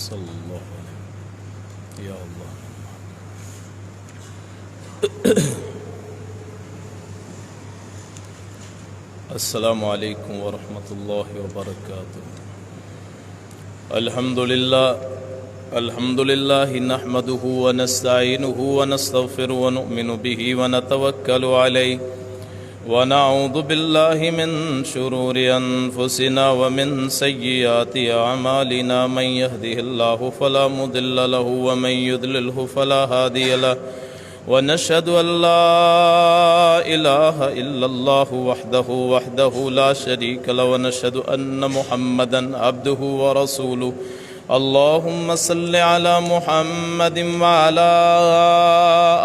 صلی اللہ علیہ یا اللہ۔ السلام علیکم ورحمۃ اللہ وبرکاتہ۔ الحمد للہ نحمده ونستعینه ونستغفر ونؤمن به ونتوکل علیہ ونعوذ باللہ من شرور انفسنا ومن سیئات اعمالنا، من يهده اللہ فلا مضل له ومن يضلله فلا هادی له، ونشهد ان لا الہ الا اللہ وحدہ لا شریک له، ونشهد ان محمدا عبدہ ورسولہ۔ اللہم صل علی محمد وعلی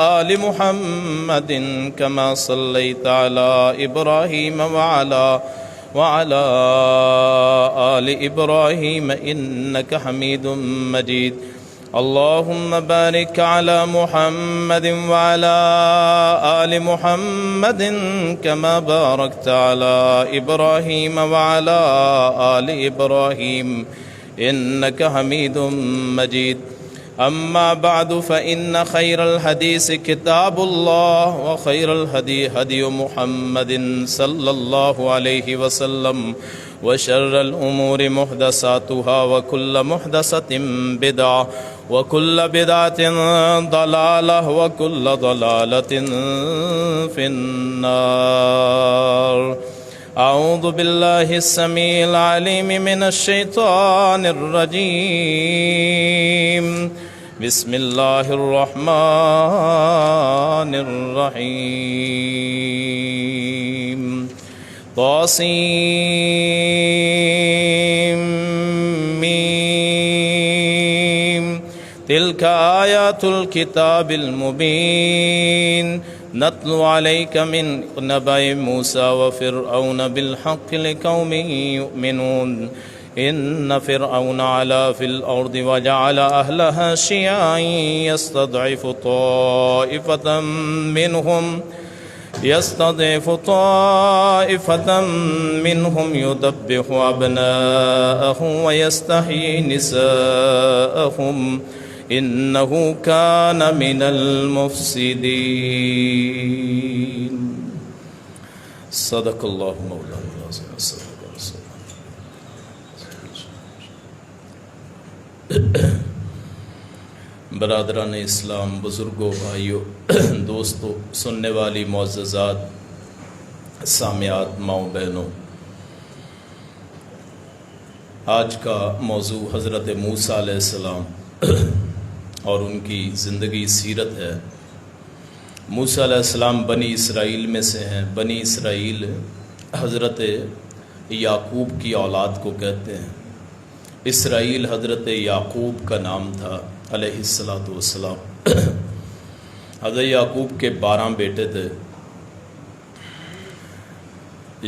آل محمد کما صلیت علی ابراہیم وعلی آل ابراہیم انک حمید مجید۔ اللہم بارک علی محمد وعلی آل محمد کما بارکت علی ابراہیم وعلی آل ابراہیم انک حمید مجید۔ اما بعد فإن خیر الحدیث کتاب اللہ وخیر الہدی ہدی محمد صلی اللہ علیہ وسلم، وشر الامور محدثاتها وکل محدثۃ بدعہ وکل بدعۃ ضلالہ وکل ضلالۃ فی النار۔ اعوذ باللہ السمیع العلیم من الشیطان الرجیم، بسم اللہ الرحمن الرحیم۔ طاسیم میم، تلک آیات الکتاب المبین، نتلو علیک من نبأ موسیٰ وفرعون بالحق لقوم یؤمنون۔ ان فرعون علا فی الارض وجعل اہلها شیعا یستضعف طائفة منهم يذبح ابناءهم ويستحيي نساءهم انه كان من المفسدين۔ صدق اللہ مولانا العظیم۔ برادران اسلام، بزرگوں، بھائیوں، دوستوں، سننے والی معززات، سامعات، ماؤں بہنوں، آج کا موضوع حضرت موسیٰ علیہ السلام اور ان کی زندگی سیرت ہے۔ موسیٰ علیہ السلام بنی اسرائیل میں سے ہیں۔ بنی اسرائیل حضرت یعقوب کی اولاد کو کہتے ہیں۔ اسرائیل حضرت یعقوب کا نام تھا علیہ السلام۔ حضرت یعقوب کے 12 بیٹے تھے،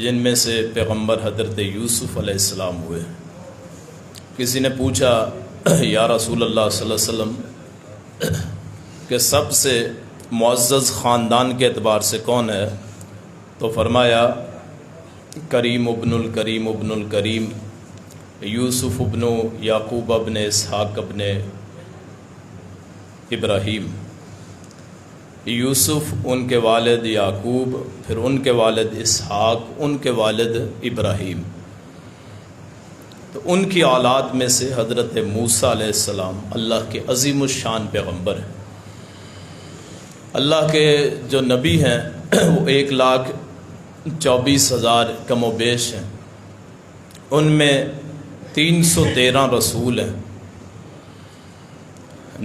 جن میں سے پیغمبر حضرت یوسف علیہ السلام ہوئے۔ کسی نے پوچھا یا رسول اللہ صلی اللہ علیہ وسلم کہ سب سے معزز خاندان کے اعتبار سے کون ہے؟ تو فرمایا کریم ابن الکریم ابن الکریم، یوسف ابن یعقوب ابن اسحاق ابن ابراہیم۔ یوسف ان کے والد یعقوب، پھر ان کے والد اسحاق، ان کے والد ابراہیم، تو ان کی اولاد میں سے حضرت موسیٰ علیہ السلام اللہ کے عظیم الشان پیغمبر ہیں۔ اللہ کے جو نبی ہیں وہ 1,24,000 کم و بیش ہیں، ان میں 313 رسول ہیں۔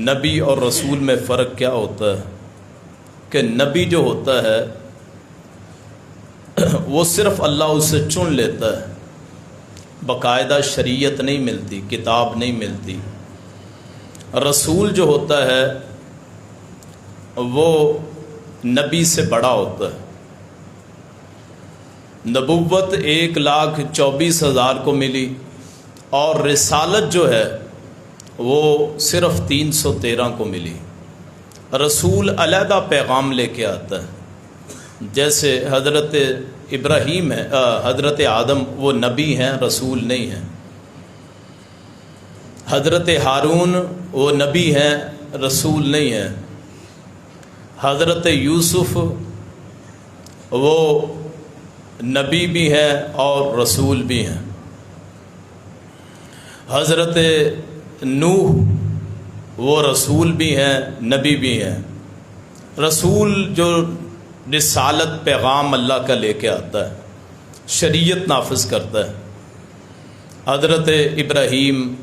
نبی اور رسول میں فرق کیا ہوتا ہے کہ نبی جو ہوتا ہے وہ صرف اللہ اسے چن لیتا ہے، باقاعدہ شریعت نہیں ملتی، کتاب نہیں ملتی۔ رسول جو ہوتا ہے وہ نبی سے بڑا ہوتا ہے۔ نبوت 1,24,000 کو ملی، اور رسالت جو ہے وہ صرف 313 کو ملی۔ رسول علیحدہ پیغام لے کے آتا ہے، جیسے حضرت ابراہیم ہے، حضرت آدم وہ نبی ہیں، رسول نہیں ہیں۔ حضرت ہارون وہ نبی ہیں، رسول نہیں ہیں. حضرت یوسف وہ نبی بھی ہیں اور رسول بھی ہیں. حضرت نوح وہ رسول بھی ہیں، نبی بھی ہیں. رسول جو رسالت پیغام اللہ کا لے کے آتا ہے، شریعت نافذ کرتا ہے. حضرت ابراہیم،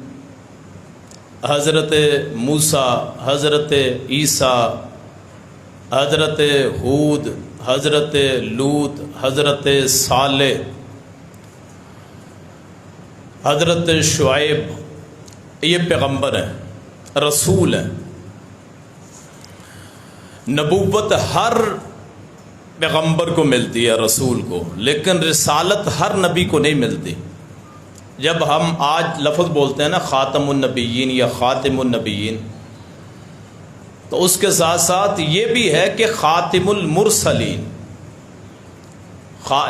حضرت موسیٰ، حضرت عیسیٰ، حضرت ہود، حضرت لوط، حضرت صالح، حضرت شعیب، یہ پیغمبر ہیں، رسول ہیں. نبوت ہر پیغمبر کو ملتی ہے، رسول کو، لیکن رسالت ہر نبی کو نہیں ملتی. جب ہم آج لفظ بولتے ہیں نا خاتم النبیین یا خاتم النبیین، تو اس کے ساتھ ساتھ یہ بھی ہے کہ خاتم المرسلین.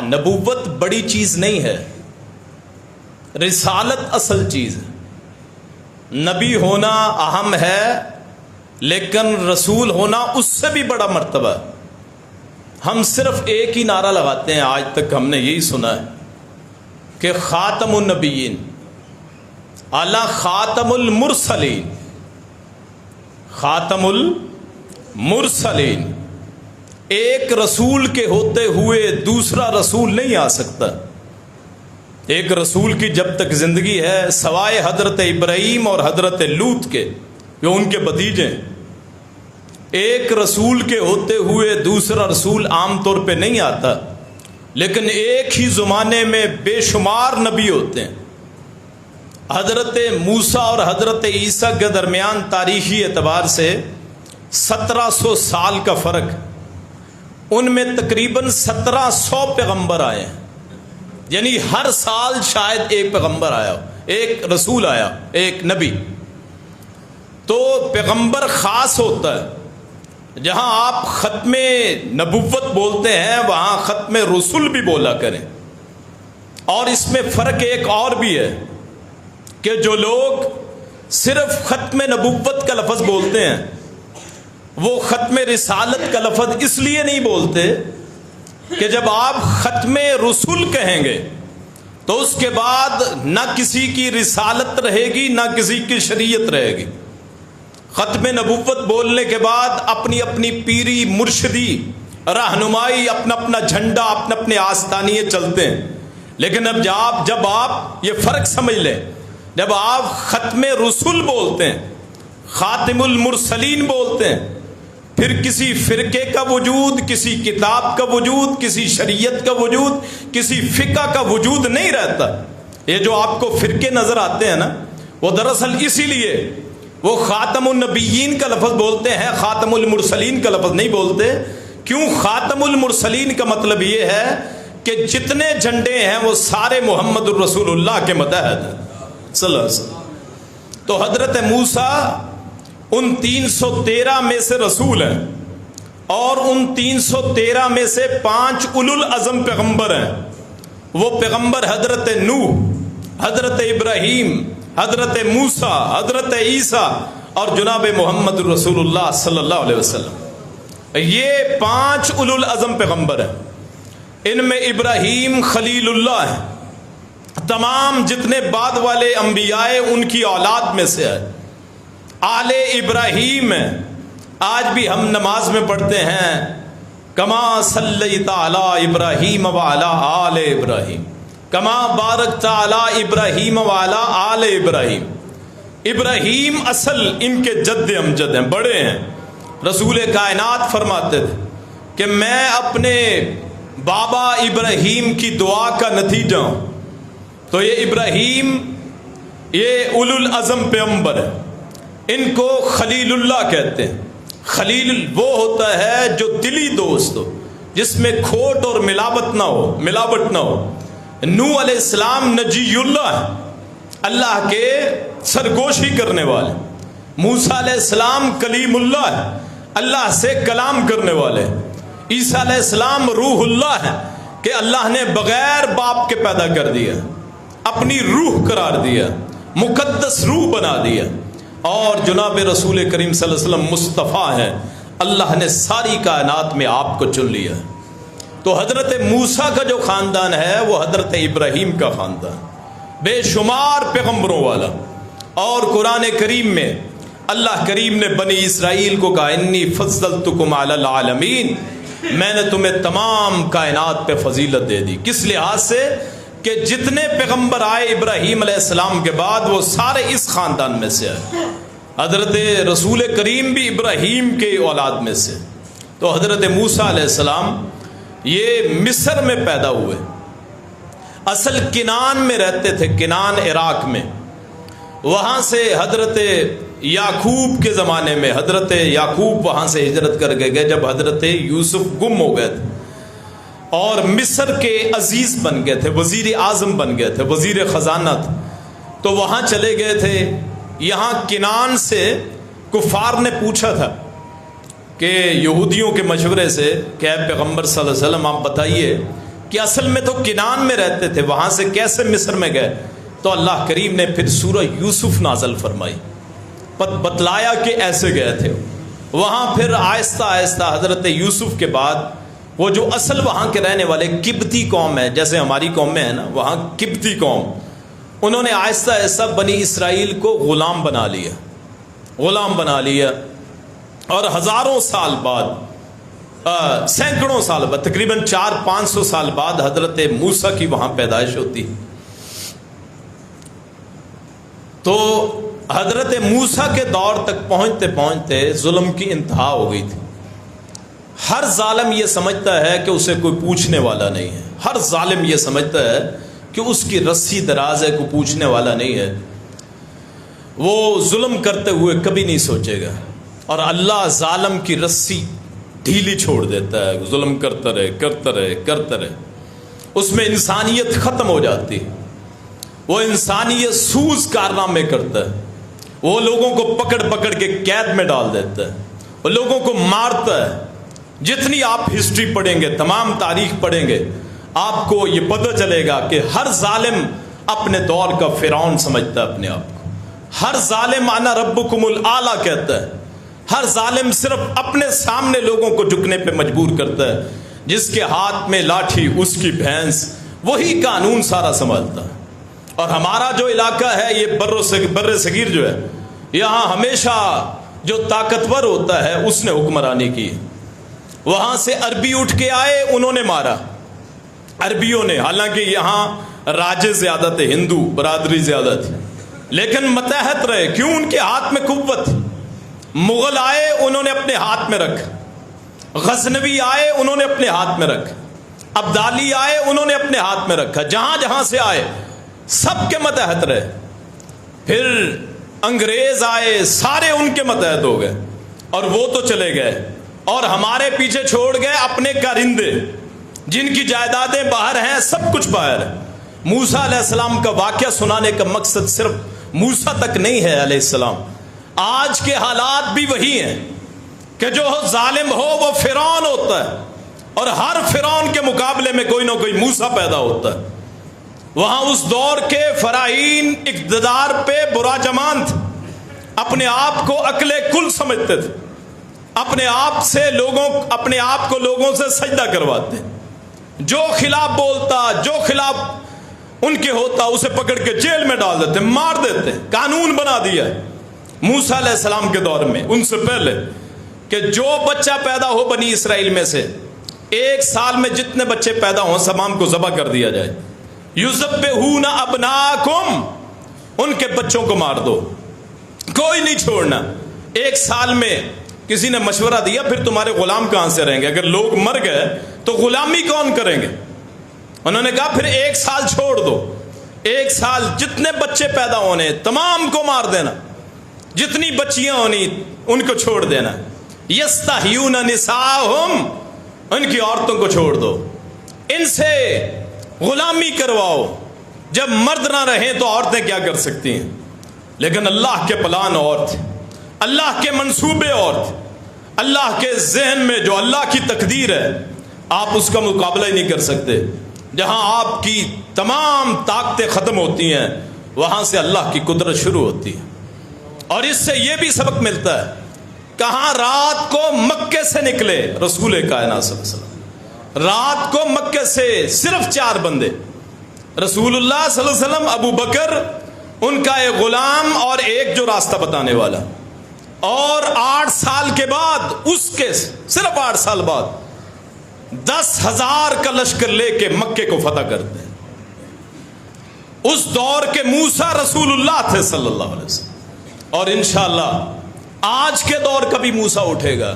نبوت بڑی چیز نہیں ہے، رسالت اصل چیز ہے. نبی ہونا اہم ہے، لیکن رسول ہونا اس سے بھی بڑا مرتبہ ہے. ہم صرف ایک ہی نعرہ لگاتے ہیں، آج تک ہم نے یہی سنا ہے کہ خاتم النبیین اعلی خاتم المرسلین. خاتم المرسلین، ایک رسول کے ہوتے ہوئے دوسرا رسول نہیں آ سکتا. ایک رسول کی جب تک زندگی ہے، سوائے حضرت ابراہیم اور حضرت لوط کے جو ان کے بھتیجے ہیں، ایک رسول کے ہوتے ہوئے دوسرا رسول عام طور پہ نہیں آتا. لیکن ایک ہی زمانے میں بے شمار نبی ہوتے ہیں. حضرت موسیٰ اور حضرت عیسیٰ کے درمیان تاریخی اعتبار سے 1700 سال کا فرق. ان میں تقریباً 1700 پیغمبر آئے ہیں، یعنی ہر سال شاید ایک پیغمبر آیا ہو، ایک رسول آیا، ایک نبی. تو پیغمبر خاص ہوتا ہے. جہاں آپ ختم نبوت بولتے ہیں وہاں ختم رسول بھی بولا کریں. اور اس میں فرق ایک اور بھی ہے کہ جو لوگ صرف ختم نبوت کا لفظ بولتے ہیں وہ ختم رسالت کا لفظ اس لیے نہیں بولتے کہ جب آپ ختم رسول کہیں گے تو اس کے بعد نہ کسی کی رسالت رہے گی نہ کسی کی شریعت رہے گی. ختم نبوت بولنے کے بعد اپنی اپنی پیری، مرشدی، رہنمائی، اپنا اپنا جھنڈا، اپنے اپنے آستانیے چلتے ہیں. لیکن اب جب آپ یہ فرق سمجھ لیں، جب آپ ختم رسول بولتے ہیں، خاتم المرسلین بولتے ہیں، پھر کسی فرقے کا وجود، کسی کتاب کا وجود، کسی شریعت کا وجود، کسی فقہ کا وجود نہیں رہتا. یہ جو آپ کو فرقے نظر آتے ہیں نا، وہ دراصل اسی لیے وہ خاتم النبیین کا لفظ بولتے ہیں، خاتم المرسلین کا لفظ نہیں بولتے. کیوں؟ خاتم المرسلین کا مطلب یہ ہے کہ جتنے جھنڈے ہیں وہ سارے محمد الرسول اللہ کے متحد ہیں صلی اللہ علیہ وسلم. تو حضرت موسیٰ ان 313 میں سے رسول ہیں، اور ان 313 میں سے 5 اولو العزم پیغمبر ہیں. وہ پیغمبر حضرت نوح، حضرت ابراہیم، حضرت موسیٰ، حضرت عیسیٰ اور جناب محمد رسول اللہ صلی اللہ علیہ وسلم. یہ 5 اولو العزم پیغمبر ہیں. ان میں ابراہیم خلیل اللہ ہے. تمام جتنے بعد والے انبیاء ان کی اولاد میں سے ہے، آل ابراہیم ہے. آج بھی ہم نماز میں پڑھتے ہیں کما صلیت علی ابراہیم وعلی آل ابراہیم کما بارکت علی ابراہیم وعلی آل ابراہیم. ابراہیم اصل ان کے جد امجد ہیں، بڑے ہیں. رسول کائنات فرماتے تھے کہ میں اپنے بابا ابراہیم کی دعا کا نتیجہ ہوں. تو یہ ابراہیم یہ اولو العزم پیغمبر ہے. ان کو خلیل اللہ کہتے ہیں. خلیل وہ ہوتا ہے جو دلی دوست ہو، جس میں کھوٹ اور ملاوٹ نہ ہو. نوح علیہ السلام نجی اللہ ہے، اللہ کے سرگوشی کرنے والے. موسیٰ علیہ السلام کلیم اللہ ہے، اللہ سے کلام کرنے والے. عیسیٰ علیہ السلام روح اللہ ہے کہ اللہ نے بغیر باپ کے پیدا کر دیا، اپنی روح قرار دیا. مقدس روح بنا دیا، اور جناب رسول کریم صلی اللہ علیہ وسلم مصطفیٰ ہیں، اللہ نے ساری کائنات میں آپ کو چن لیا۔ تو حضرت موسیٰ کا جو خاندان ہے وہ حضرت ابراہیم کا خاندان، بے شمار پیغمبروں والا۔ اور قرآن کریم میں اللہ کریم نے بنی اسرائیل کو کہا انی فضلتکم علی العالمین، میں نے تمہیں تمام کائنات پہ فضیلت دے دی۔ کس لحاظ سے؟ کہ جتنے پیغمبر آئے ابراہیم علیہ السلام کے بعد وہ سارے اس خاندان میں سے آئے۔ حضرت رسول کریم بھی ابراہیم کے اولاد میں سے۔ تو حضرت موسیٰ علیہ السلام یہ مصر میں پیدا ہوئے، اصل کنان میں رہتے تھے، کنان عراق میں۔ وہاں سے حضرت یعقوب کے زمانے میں حضرت یعقوب وہاں سے ہجرت کر کے گئے جب حضرت یوسف گم ہو گئے تھے، اور مصر کے عزیز بن گئے تھے، وزیر اعظم بن گئے تھے، وزیر خزانہ تھے۔ تو وہاں چلے گئے تھے۔ یہاں کنان سے کفار نے پوچھا تھا کہ یہودیوں کے مشورے سے کہ اے پیغمبر صلی اللہ علیہ وسلم آپ بتائیے کہ اصل میں تو کنان میں رہتے تھے، وہاں سے کیسے مصر میں گئے؟ تو اللہ کریم نے پھر سورہ یوسف نازل فرمائی، بتلایا کہ ایسے گئے تھے وہاں۔ پھر آہستہ آہستہ حضرت یوسف کے بعد وہ جو اصل وہاں کے رہنے والے قبطی قوم ہے، جیسے ہماری قوم میں ہے نا، وہاں قبطی قوم، انہوں نے آہستہ آہستہ بنی اسرائیل کو غلام بنا لیا، غلام بنا لیا۔ اور ہزاروں سال بعد، سینکڑوں سال بعد، تقریباً 400-500 سال بعد حضرت موسیٰ کی وہاں پیدائش ہوتی۔ تو حضرت موسیٰ کے دور تک پہنچتے پہنچتے ظلم کی انتہا ہو گئی تھی۔ ہر ظالم یہ سمجھتا ہے کہ اسے کوئی پوچھنے والا نہیں ہے، ہر ظالم یہ سمجھتا ہے کہ اس کی رسی دراز ہے، کوئی پوچھنے والا نہیں ہے، وہ ظلم کرتے ہوئے کبھی نہیں سوچے گا۔ اور اللہ ظالم کی رسی ڈھیلی چھوڑ دیتا ہے، ظلم کرتا رہے کرتا رہے کرتا رہے، اس میں انسانیت ختم ہو جاتی ہے، وہ انسانیت سوز کارنامے کرتا ہے، وہ لوگوں کو پکڑ پکڑ کے قید میں ڈال دیتا ہے، وہ لوگوں کو مارتا ہے۔ جتنی آپ ہسٹری پڑھیں گے، تمام تاریخ پڑھیں گے، آپ کو یہ پتہ چلے گا کہ ہر ظالم اپنے دور کا فرعون سمجھتا ہے اپنے آپ کو، ہر ظالم انا ربکم الاعلی کہتا ہے، ہر ظالم صرف اپنے سامنے لوگوں کو جھکنے پہ مجبور کرتا ہے، جس کے ہاتھ میں لاٹھی اس کی بھینس، وہی قانون سارا سنبھالتا ہے۔ اور ہمارا جو علاقہ ہے یہ بر صغیر جو ہے، یہاں ہمیشہ جو طاقتور ہوتا ہے اس نے حکمرانی کی۔ وہاں سے عربی اٹھ کے آئے، انہوں نے مارا عربیوں نے، حالانکہ یہاں راجے زیادہ تھے، ہندو برادری زیادہ تھی، لیکن متحد رہے، کیوں؟ ان کے ہاتھ میں قوت تھی۔ مغل آئے، انہوں نے اپنے ہاتھ میں رکھا، غزنوی آئے، انہوں نے اپنے ہاتھ میں رکھا، ابدالی آئے، انہوں نے اپنے ہاتھ میں رکھا، جہاں جہاں سے آئے سب کے متحد رہے۔ پھر انگریز آئے، سارے ان کے متحد ہو گئے، اور وہ تو چلے گئے، اور ہمارے پیچھے چھوڑ گئے اپنے کارندے، جن کی جائیدادیں باہر ہیں، سب کچھ باہر ہے۔ موسیٰ علیہ السلام کا واقعہ سنانے کا مقصد صرف موسیٰ تک نہیں ہے علیہ السلام، آج کے حالات بھی وہی ہیں کہ جو ظالم ہو وہ فرعون ہوتا ہے، اور ہر فرعون کے مقابلے میں کوئی نہ کوئی موسیٰ پیدا ہوتا ہے۔ وہاں اس دور کے فراعین اقتدار پہ براجمان تھے، اپنے آپ کو عقل کل سمجھتے تھے، اپنے آپ کو لوگوں سے سجدہ کرواتے، جو خلاف بولتا، جو خلاف ان کے ہوتا، اسے پکڑ کے جیل میں ڈال دیتے، مار دیتے۔ قانون بنا دیا ہے موسیٰ علیہ السلام کے دور میں، ان سے پہلے، کہ جو بچہ پیدا ہو بنی اسرائیل میں سے، 1 سال میں جتنے بچے پیدا ہوں تمام کو ذبح کر دیا جائے۔ یذبحون ابناکم، ان کے بچوں کو مار دو، کوئی نہیں چھوڑنا۔ 1 سال میں کسی نے مشورہ دیا پھر تمہارے غلام کہاں سے رہیں گے؟ اگر لوگ مر گئے تو غلامی کون کریں گے؟ انہوں نے کہا پھر 1 سال چھوڑ دو، 1 سال جتنے بچے پیدا ہونے تمام کو مار دینا، جتنی بچیاں ہونی ان کو چھوڑ دینا۔ یستحیون نساءہم، ان کی عورتوں کو چھوڑ دو، ان سے غلامی کرواؤ۔ جب مرد نہ رہیں تو عورتیں کیا کر سکتی ہیں؟ لیکن اللہ کے پلان اور تھے، اللہ کے منصوبے اور تھے، اللہ کے ذہن میں جو اللہ کی تقدیر ہے آپ اس کا مقابلہ ہی نہیں کر سکتے۔ جہاں آپ کی تمام طاقتیں ختم ہوتی ہیں وہاں سے اللہ کی قدرت شروع ہوتی ہے. اور اس سے یہ بھی سبق ملتا ہے, کہاں رات کو مکے سے نکلے رسول کائنات صلی اللہ علیہ وسلم, رات کو مکے سے صرف 4 بندے, رسول اللہ صلی اللہ علیہ وسلم, ابو بکر, ان کا ایک غلام اور ایک جو راستہ بتانے والا, اور 8 سال کے بعد, اس کے صرف 8 سال بعد 10,000 کا لشکر لے کے مکے کو فتح کرتے ہیں. اس دور کے موسیٰ رسول اللہ تھے صلی اللہ علیہ وسلم, اور انشاءاللہ آج کے دور کا بھی موسیٰ اٹھے گا.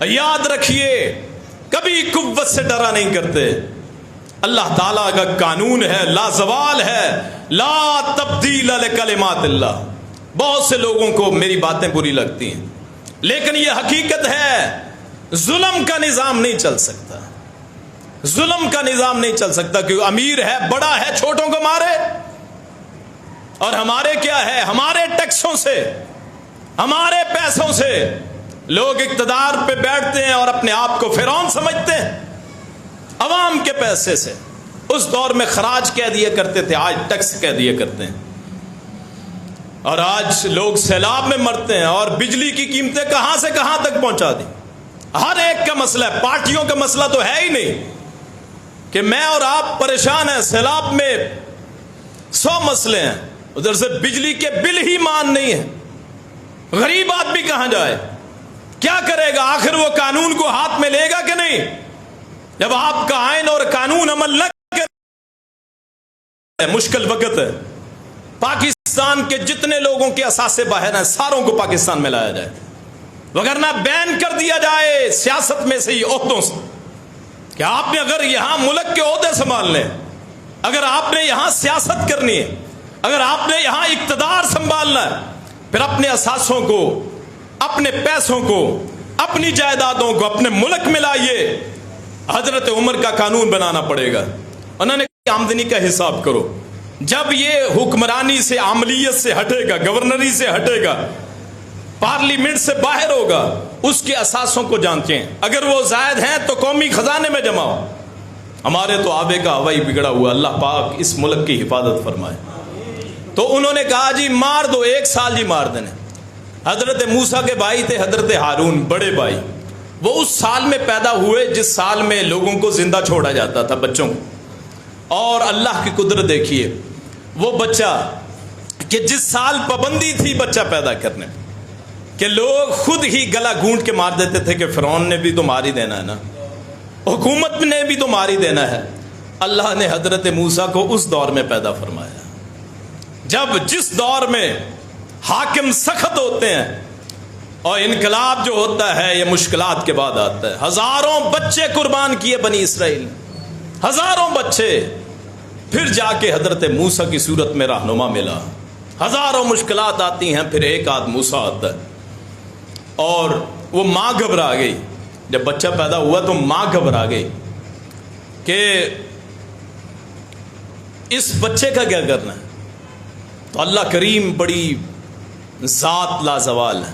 یاد رکھیے, کبھی قوت سے ڈرا نہیں کرتے. اللہ تعالیٰ کا قانون ہے, لا زوال ہے, لا تبدیل لکلمات اللہ. بہت سے لوگوں کو میری باتیں بری لگتی ہیں, لیکن یہ حقیقت ہے, ظلم کا نظام نہیں چل سکتا, ظلم کا نظام نہیں چل سکتا. کہ امیر ہے, بڑا ہے, چھوٹوں کو مارے. اور ہمارے کیا ہے, ہمارے ٹیکسوں سے, ہمارے پیسوں سے لوگ اقتدار پہ بیٹھتے ہیں اور اپنے آپ کو فرعون سمجھتے ہیں. عوام کے پیسے سے. اس دور میں خراج کہہ دیا کرتے تھے, آج ٹیکس کہہ دیا کرتے ہیں. اور آج لوگ سیلاب میں مرتے ہیں, اور بجلی کی قیمتیں کہاں سے کہاں تک پہنچا دی. ہر ایک کا مسئلہ ہے, پارٹیوں کا مسئلہ تو ہے ہی نہیں کہ میں اور آپ پریشان ہیں. سیلاب میں 100 مسئلے ہیں, ادھر سے بجلی کے بل ہی مان نہیں ہے. غریب آدمی کہاں جائے, کیا کرے گا؟ آخر وہ قانون کو ہاتھ میں لے گا کہ نہیں؟ جب آپ کا آئین اور قانون عمل نہ کرے, مشکل وقت ہے. پاکستان کے جتنے لوگوں کے اثاثے باہر ہیں, ساروں کو پاکستان میں لایا جائے, وگرنہ بین کر دیا جائے سیاست میں سے ہی, عہدوں سے. کہ آپ نے اگر یہاں ملک کے عہدے سنبھالنے, اگر آپ نے یہاں سیاست کرنی ہے, اگر آپ نے یہاں اقتدار سنبھالنا ہے, پھر اپنے اثاثوں کو, اپنے پیسوں کو, اپنی جائیدادوں کو اپنے ملک میں لائیے. حضرت عمر کا قانون بنانا پڑے گا. انہوں نے آمدنی کا حساب کرو. جب یہ حکمرانی سے, عملیت سے ہٹے گا, گورنری سے ہٹے گا, پارلیمنٹ سے باہر ہوگا, اس کے اثاثوں کو جانتے ہیں. اگر وہ زائد ہیں تو قومی خزانے میں جمع ہو. ہمارے تو آبے کا ہوائی بگڑا ہوا, اللہ پاک اس ملک کی حفاظت فرمائے. تو انہوں نے کہا جی مار دو, 1 سال جی مار دینے. حضرت موسیٰ کے بھائی تھے حضرت ہارون, بڑے بھائی, وہ اس سال میں پیدا ہوئے جس سال میں لوگوں کو زندہ چھوڑا جاتا تھا, بچوں کو. اور اللہ کی قدرت دیکھیے, وہ بچہ کہ جس سال پابندی تھی بچہ پیدا کرنے, کہ لوگ خود ہی گلا گھونٹ کے مار دیتے تھے کہ فرعون نے بھی تو مار ہی دینا ہے نا, حکومت نے بھی تو مار ہی دینا ہے. اللہ نے حضرت موسیٰ کو اس دور میں پیدا فرمایا, جب جس دور میں حاکم سخت ہوتے ہیں, اور انقلاب جو ہوتا ہے یہ مشکلات کے بعد آتا ہے. ہزاروں بچے قربان کیے بنی اسرائیل, ہزاروں بچے. پھر جا کے حضرت موسیٰ کی صورت میں رہنما ملا. ہزاروں مشکلات آتی ہیں, پھر ایک آدھ موسیٰ آتا ہے. اور وہ ماں گھبرا گئی, جب بچہ پیدا ہوا تو ماں گھبرا گئی کہ اس بچے کا کیا کرنا ہے. تو اللہ کریم بڑی ذات لازوال ہے,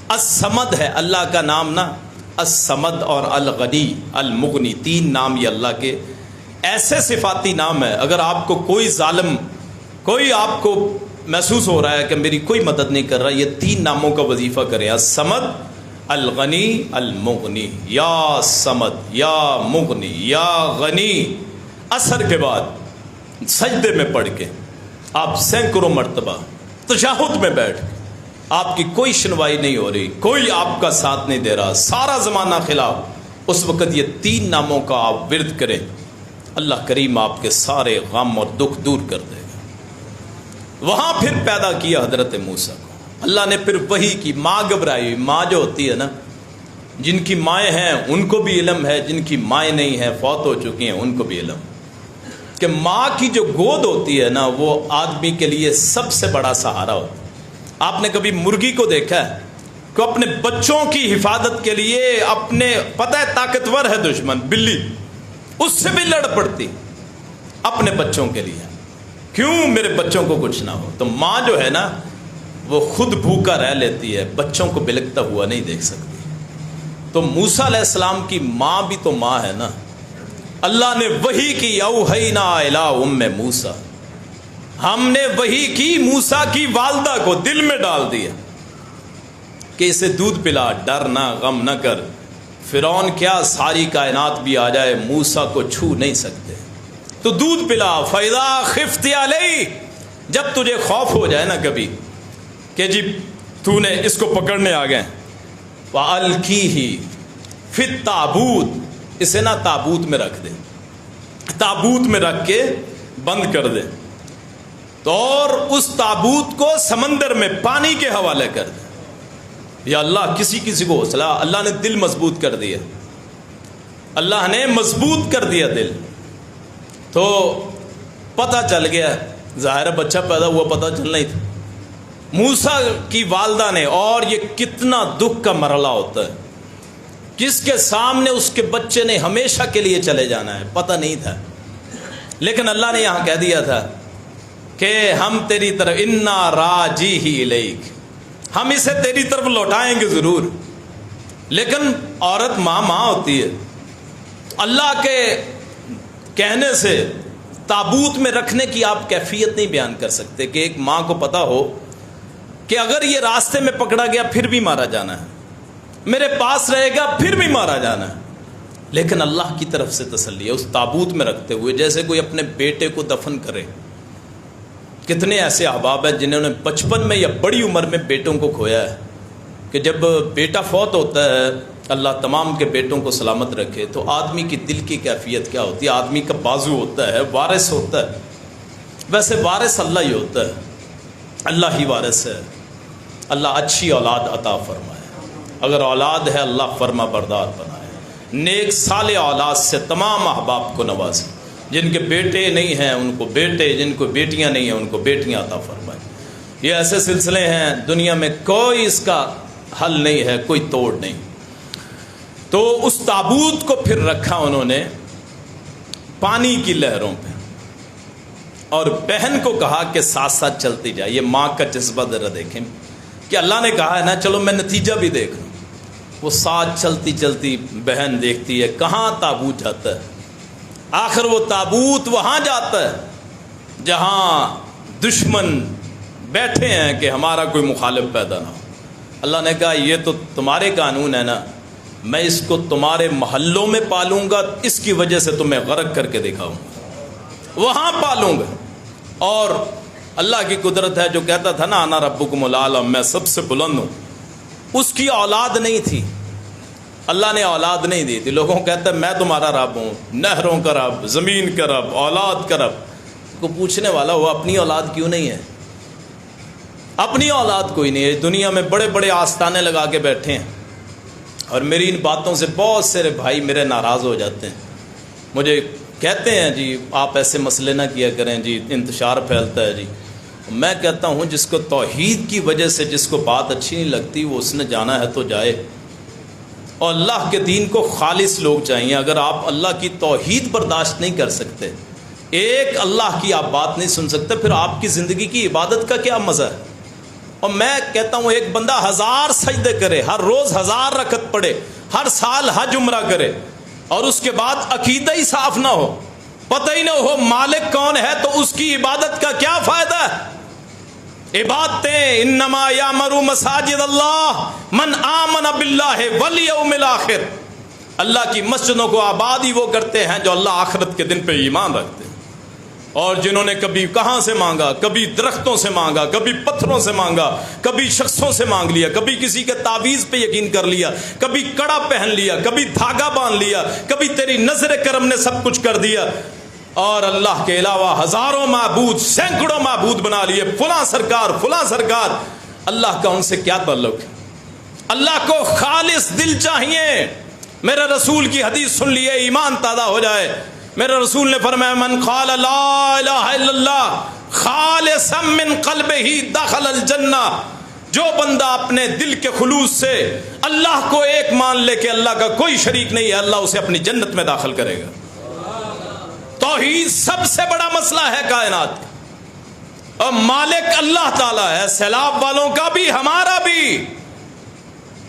الصمد ہے اللہ کا نام نا, الصمد اور الغنی المغنی, 3 نام یہ اللہ کے ایسے صفاتی نام ہے. اگر آپ کو کوئی ظالم, کوئی آپ کو محسوس ہو رہا ہے کہ میری کوئی مدد نہیں کر رہا, یہ 3 ناموں کا وظیفہ کریں, الصمد, الغنی, المغنی. یا صمد, یا مغنی, یا غنی. عصر کے بعد سجدے میں پڑھ کے آپ سینکڑوں مرتبہ تشہد میں بیٹھ کے, آپ کی کوئی سنوائی نہیں ہو رہی, کوئی آپ کا ساتھ نہیں دے رہا, سارا زمانہ خلاف, اس وقت یہ 3 ناموں کا آپ ورد کریں, اللہ کریم آپ کے سارے غم اور دکھ دور کر دے گا. وہاں پھر پیدا کیا حضرت موسیٰ کو. اللہ نے پھر وہی کی. ماں گھبرائی, ماں جو ہوتی ہے نا, جن کی مائیں ہیں ان کو بھی علم ہے, جن کی مائیں نہیں ہیں, فوت ہو چکی ہیں, ان کو بھی علم کہ ماں کی جو گود ہوتی ہے نا, وہ آدمی کے لیے سب سے بڑا سہارا ہوتا ہے. آپ نے کبھی مرغی کو دیکھا ہے کہ اپنے بچوں کی حفاظت کے لیے اپنے, پتہ ہے طاقتور ہے دشمن بلی, اس سے بھی لڑ پڑتی اپنے بچوں کے لیے, کیوں میرے بچوں کو کچھ نہ ہو. تو ماں جو ہے نا وہ خود بھوکا رہ لیتی ہے, بچوں کو بلکتا ہوا نہیں دیکھ سکتی. تو موسیٰ علیہ السلام کی ماں بھی تو ماں ہے نا. اللہ نے وحی کی, اوحینا الی ام موسیٰ, ہم نے وحی کی موسیٰ کی والدہ کو، دل میں ڈال دیا کہ اسے دودھ پلا، ڈر نہ، غم نہ کر، فرعون کیا ساری کائنات بھی آ جائے موسیٰ کو چھو نہیں سکتے، تو دودھ پلا۔ فَإِذَا خِفْتِ عَلَيْهِ، جب تجھے خوف ہو جائے نا کبھی کہ جی تو نے اس کو پکڑنے آ گئے، وَأَلْقِيهِ فِي التَّابُوتِ، اسے نا تابوت میں رکھ دے، تابوت میں رکھ کے بند کر دے، تو اور اس تابوت کو سمندر میں پانی کے حوالے کر دے۔ یا اللہ کسی کو حوصلہ، اللہ نے دل مضبوط کر دیا، اللہ نے مضبوط کر دیا دل، تو پتہ چل گیا، ظاہر بچہ پیدا ہوا پتہ چلنا ہی تھا موسیٰ کی والدہ نے۔ اور یہ کتنا دکھ کا مرحلہ ہوتا ہے، کس کے سامنے اس کے بچے نے ہمیشہ کے لیے چلے جانا ہے، پتہ نہیں تھا، لیکن اللہ نے یہاں کہہ دیا تھا کہ ہم تیری طرف انا راجیہ الیک، ہم اسے تیری طرف لوٹائیں گے ضرور۔ لیکن عورت ماں ہوتی ہے، اللہ کے کہنے سے تابوت میں رکھنے کی آپ کیفیت نہیں بیان کر سکتے کہ ایک ماں کو پتا ہو کہ اگر یہ راستے میں پکڑا گیا پھر بھی مارا جانا ہے، میرے پاس رہے گا پھر بھی مارا جانا ہے، لیکن اللہ کی طرف سے تسلی ہے اس تابوت میں رکھتے ہوئے، جیسے کوئی اپنے بیٹے کو دفن کرے۔ کتنے ایسے احباب ہیں جنہوں نے بچپن میں یا بڑی عمر میں بیٹوں کو کھویا ہے کہ جب بیٹا فوت ہوتا ہے، اللہ تمام کے بیٹوں کو سلامت رکھے، تو آدمی کی دل کی کیفیت کیا ہوتی ہے؟ آدمی کا بازو ہوتا ہے، وارث ہوتا ہے، ویسے وارث اللہ ہی ہوتا ہے، اللہ ہی وارث ہے۔ اللہ اچھی اولاد عطا فرمائے، اگر اولاد ہے اللہ فرما بردار بنائے، نیک صالح اولاد سے تمام احباب کو نوازے، جن کے بیٹے نہیں ہیں ان کو بیٹے، جن کو بیٹیاں نہیں ہیں ان کو بیٹیاں عطا فرمائے۔ یہ ایسے سلسلے ہیں دنیا میں کوئی اس کا حل نہیں ہے، کوئی توڑ نہیں۔ تو اس تابوت کو پھر رکھا انہوں نے پانی کی لہروں پہ، اور بہن کو کہا کہ ساتھ ساتھ چلتی جائے۔ یہ ماں کا جذبہ ذرا دیکھیں کہ اللہ نے کہا ہے نا چلو میں نتیجہ بھی دیکھ لوں، وہ ساتھ چلتی چلتی بہن دیکھتی ہے کہاں تابوت جاتا ہے، آخر وہ تابوت وہاں جاتا ہے جہاں دشمن بیٹھے ہیں کہ ہمارا کوئی مخالف پیدا نہ ہو۔ اللہ نے کہا یہ تو تمہارے قانون ہے نا، میں اس کو تمہارے محلوں میں پالوں گا، اس کی وجہ سے تمہیں غرق کر کے دکھاؤں گا، وہاں پالوں گا۔ اور اللہ کی قدرت ہے جو کہتا تھا نا انا ربکم الاعلی، میں سب سے بلند ہوں، اس کی اولاد نہیں تھی، اللہ نے اولاد نہیں دی تھی۔ لوگوں کہتے ہیں میں تمہارا رب ہوں، نہروں کا رب، زمین کا رب، اولاد کا رب۔ کو پوچھنے والا وہ اپنی اولاد کیوں نہیں ہے؟ اپنی اولاد کوئی نہیں ہے، دنیا میں بڑے بڑے آستانے لگا کے بیٹھے ہیں، اور میری ان باتوں سے بہت سارے بھائی میرے ناراض ہو جاتے ہیں، مجھے کہتے ہیں جی آپ ایسے مسئلے نہ کیا کریں جی، انتشار پھیلتا ہے جی۔ میں کہتا ہوں جس کو توحید کی وجہ سے جس کو بات اچھی نہیں لگتی وہ اس نے جانا ہے تو جائے، اور اللہ کے دین کو خالص لوگ چاہیے۔ اگر آپ اللہ کی توحید برداشت نہیں کر سکتے، ایک اللہ کی آپ بات نہیں سن سکتے، پھر آپ کی زندگی کی عبادت کا کیا مزہ ہے؟ اور میں کہتا ہوں ایک بندہ 1000 سجدے کرے، ہر روز 1000 رکعت پڑھے، ہر سال حج عمرہ کرے، اور اس کے بعد عقیدہ ہی صاف نہ ہو، پتہ ہی نہ ہو مالک کون ہے، تو اس کی عبادت کا کیا فائدہ ہے؟ عبادتیں انما یامر مساجد اللہ من آمن باللہ والیوم الاخر، اللہ کی مسجدوں کو آباد ہی وہ کرتے ہیں جو اللہ آخرت کے دن پہ ایمان رکھتے ہیں، اور جنہوں نے کبھی کہاں سے مانگا، کبھی درختوں سے مانگا، کبھی پتھروں سے مانگا، کبھی شخصوں سے مانگ لیا، کبھی کسی کے تعویذ پہ یقین کر لیا، کبھی کڑا پہن لیا، کبھی دھاگا باندھ لیا، کبھی تیری نظر کرم نے سب کچھ کر دیا، اور اللہ کے علاوہ ہزاروں معبود، سینکڑوں معبود بنا لیے، فلاں سرکار فلاں سرکار۔ اللہ کا ان سے کیا تعلق ہے؟ اللہ کو خالص دل چاہیے۔ میرے رسول کی حدیث سن لیے ایمان تازہ ہو جائے۔ میرے رسول نے فرمایا من قال لا الہ الا اللہ خالصا من قلبہ دخل الجنہ، جو بندہ اپنے دل کے خلوص سے اللہ کو ایک مان لے کہ اللہ کا کوئی شریک نہیں ہے، اللہ اسے اپنی جنت میں داخل کرے گا۔ توحید سب سے بڑا مسئلہ ہے کائنات کا، اور مالک اللہ تعالیٰ ہے، سیلاب والوں کا بھی ہمارا بھی،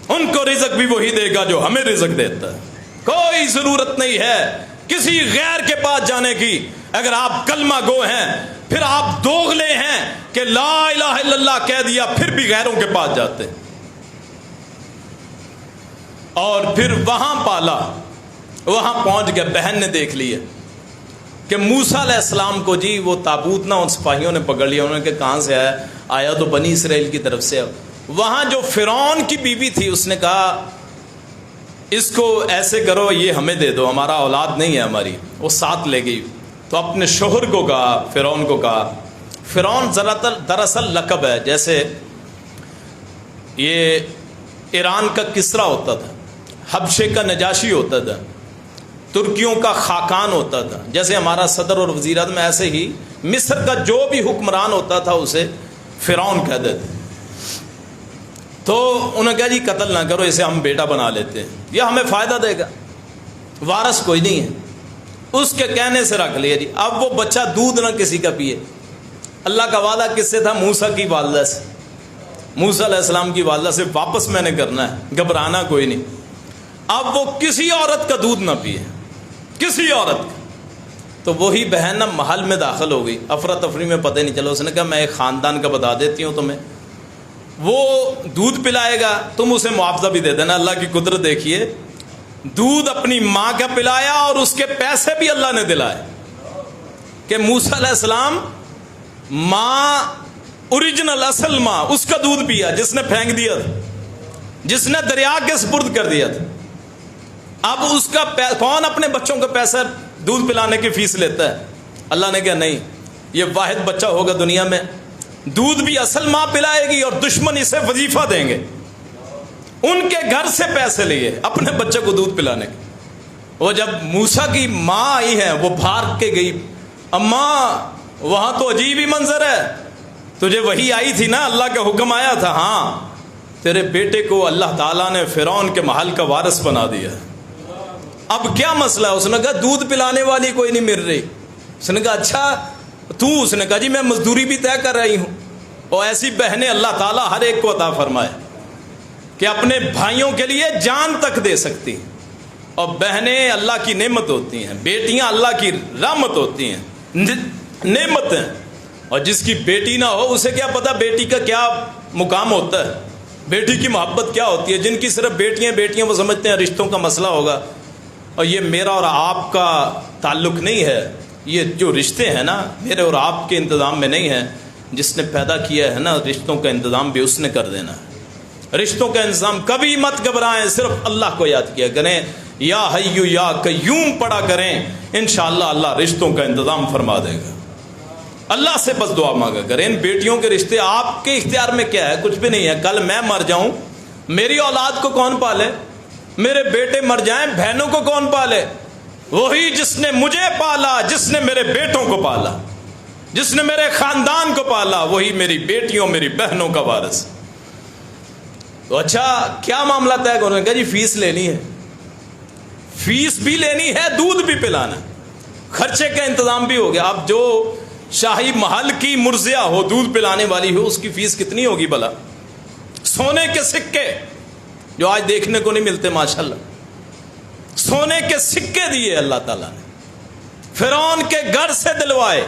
ان کو رزق بھی وہی دے گا جو ہمیں رزق دیتا ہے۔ کوئی ضرورت نہیں ہے کسی غیر کے پاس جانے کی۔ اگر آپ کلمہ گو ہیں پھر آپ دوغلے ہیں کہ لا الہ الا اللہ کہہ دیا پھر بھی غیروں کے پاس جاتے، اور پھر وہاں پالا، وہاں پہنچ گئے، بہن نے دیکھ لیا کہ موسیٰ علیہ السلام کو جی وہ تابوت نہ ان سپاہیوں نے پکڑ لیا، انہوں نے کہا کہاں سے آیا؟ آیا تو بنی اسرائیل کی طرف سے۔ وہاں جو فرعون کی بیوی تھی اس نے کہا اس کو ایسے کرو، یہ ہمیں دے دو، ہمارا اولاد نہیں ہے ہماری، وہ ساتھ لے گئی۔ تو اپنے شوہر کو کہا، فرعون کو کہا، فرعون دراصل لقب ہے، جیسے یہ ایران کا کسرا ہوتا تھا، حبشے کا نجاشی ہوتا تھا، ترکیوں کا خاقان ہوتا تھا، جیسے ہمارا صدر اور وزیر اعظم، ایسے ہی مصر کا جو بھی حکمران ہوتا تھا اسے فرعون کہہ دیتے۔ تو انہوں نے کہا جی قتل نہ کرو اسے، ہم بیٹا بنا لیتے ہیں، یہ ہمیں فائدہ دے گا، وارث کوئی نہیں ہے۔ اس کے کہنے سے رکھ لیا جی۔ اب وہ بچہ دودھ نہ کسی کا پیے۔ اللہ کا وعدہ کس سے تھا؟ موسیٰ کی والدہ سے، موسیٰ علیہ السلام کی والدہ سے، واپس میں نے کرنا ہے، گھبرانا کوئی نہیں۔ اب وہ کسی عورت کا دودھ نہ پیے، کسی عورت کا۔ تو وہی بہن نا محل میں داخل ہو گئی، افراتفری میں پتہ نہیں چلا۔ اس نے کہا میں ایک خاندان کا بتا دیتی ہوں تمہیں، وہ دودھ پلائے گا، تم اسے معاوضہ بھی دے دینا۔ اللہ کی قدرت دیکھیے، دودھ اپنی ماں کا پلایا اور اس کے پیسے بھی اللہ نے دلائے کہ موسیٰ علیہ السلام ماں اوریجنل اصل ماں اس کا دودھ پیا جس نے پھینک دیا تھا، جس نے دریا کے سپرد کر دیا تھا۔ اب اس کا کون اپنے بچوں کا پیسہ دودھ پلانے کی فیس لیتا ہے؟ اللہ نے کہا نہیں، یہ واحد بچہ ہوگا دنیا میں، دودھ بھی اصل ماں پلائے گی اور دشمن اسے وظیفہ دیں گے۔ ان کے گھر سے پیسے لیے اپنے بچے کو دودھ پلانے کے۔ وہ جب موسیٰ کی ماں آئی ہے وہ بھاگ کے گئی، اماں وہاں تو عجیب ہی منظر ہے، تجھے وہی آئی تھی نا، اللہ کا حکم آیا تھا؟ ہاں، تیرے بیٹے کو اللہ تعالیٰ نے فرعون کے محل کا وارث بنا دیا۔ اب کیا مسئلہ ہے؟ اس نے کہا دودھ پلانے والی کوئی نہیں مل رہی۔ اس نے کہا اچھا تو؟ اس نے کہا جی میں مزدوری بھی طے کر رہی ہوں۔ اور ایسی بہنیں اللہ تعالیٰ ہر ایک کو عطا فرمائے کہ اپنے بھائیوں کے لیے جان تک دے سکتی ہیں، اور بہنیں اللہ کی نعمت ہوتی ہیں، بیٹیاں اللہ کی رحمت ہوتی ہیں، نعمت ہیں۔ اور جس کی بیٹی نہ ہو اسے کیا پتا بیٹی کا کیا مقام ہوتا ہے، بیٹی کی محبت کیا ہوتی ہے۔ جن کی صرف بیٹیاں بیٹیاں وہ سمجھتے ہیں رشتوں کا مسئلہ ہوگا، اور یہ میرا اور آپ کا تعلق نہیں ہے، یہ جو رشتے ہیں نا میرے اور آپ کے انتظام میں نہیں ہیں، جس نے پیدا کیا ہے نا رشتوں کا انتظام بھی اس نے کر دینا ہے۔ رشتوں کا انتظام کبھی مت گھبرائیں، صرف اللہ کو یاد کیا کریں، یا حیو یا قیوم پڑھا کریں، انشاءاللہ اللہ رشتوں کا انتظام فرما دے گا۔ اللہ سے بس دعا مانگا کریں۔ ان بیٹیوں کے رشتے آپ کے اختیار میں کیا ہے؟ کچھ بھی نہیں ہے۔ کل میں مر جاؤں میری اولاد کو کون پالے؟ میرے بیٹے مر جائیں بہنوں کو کون پالے؟ وہی جس نے مجھے پالا، جس نے میرے بیٹوں کو پالا، جس نے میرے خاندان کو پالا، وہی میری بیٹیوں میری بہنوں کا وارث۔ تو اچھا کیا معاملہ طے کرو؟ کہا جی فیس لینی ہے، فیس بھی لینی ہے، دودھ بھی پلانا، خرچے کا انتظام بھی ہو گیا۔ اب جو شاہی محل کی مرضیہ ہو، دودھ پلانے والی ہو، اس کی فیس کتنی ہوگی بھلا؟ سونے کے سکے جو آج دیکھنے کو نہیں ملتے ماشاءاللہ، سونے کے سکے دیے اللہ تعالیٰ نے، فرعون کے گھر سے دلوائے،